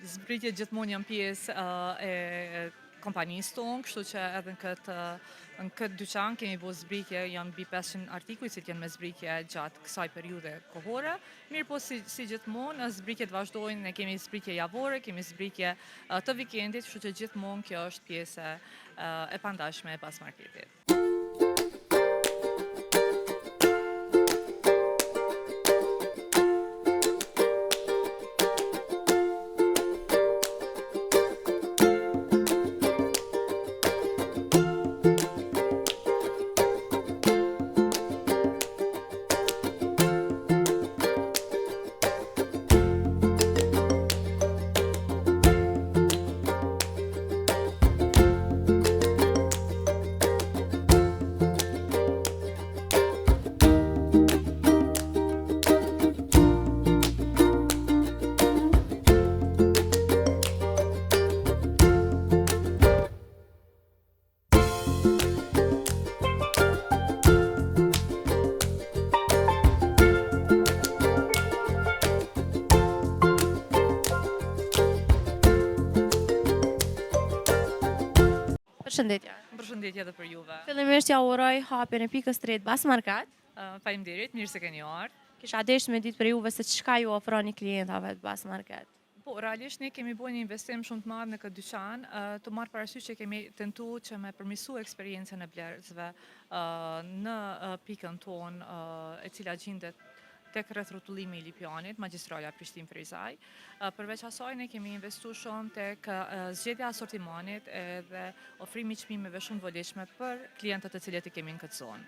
Zbritjet gjithmonë janë pjesë e kompanisë tonë, kështu që edhe në këtë dyqan kemi bo zbritje, janë mbi 500 artikuj që janë me zbritje gjatë kësaj periudhe kohore. Mirë po si gjithmonë, zbritjet vazhdojnë, ne kemi zbritje javore, kemi zbritje të vikendit, kështu që gjithmonë kjo është pjesë e pandashme e Basmarketit. Përshëndetje. Përshëndetje edhe për juve. Fillimisht ja uroj hapjen e pikës tretë Basmarket. Faleminderit, mirë se keni ardhur. Kisha deshur me ditë për juve se çka ju ofroni klientave të Basmarket. Po, realisht ne kemi bërë një investim shumë të madh në këtë dyqan, të marrë parasysh që kemi tentuar që me përmirësu eksperiencën e blerësve në pikën tonë e cila gjendet tek rreth rrotullimi i Lipjanit, Magjistrala Prishtinë-Frejzaj. Përveç asaj ne kemi investuar shumë tek zgjedhja e asortimanit edhe ofrimi i çmimeve shumë të volitshme për klientët të cilët i kemi në këtë zonë.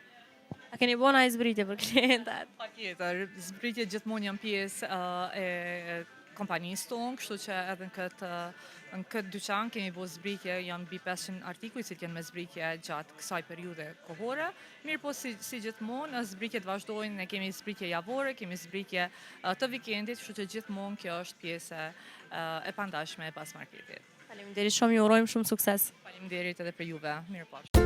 A keni bënë ai zbritje për klientët? Patjetër, zbritjet gjithmonë janë pjesë e kompanisë tonë, kështu që edhe në këtë dyqan kemi bo zbritje, janë mbi 500 artikuj që janë me zbritje gjatë kësaj periudhe kohore. Mirë po si gjithmonë, zbritjet vazhdojnë, ne kemi zbritje javore, kemi zbritje të vikendit, kështu që gjithmonë kjo është pjesë e pandashme e Basmarketit. Faleminderit shumë, ju urojmë shumë sukses. Faleminderit edhe për juve. Mirë po.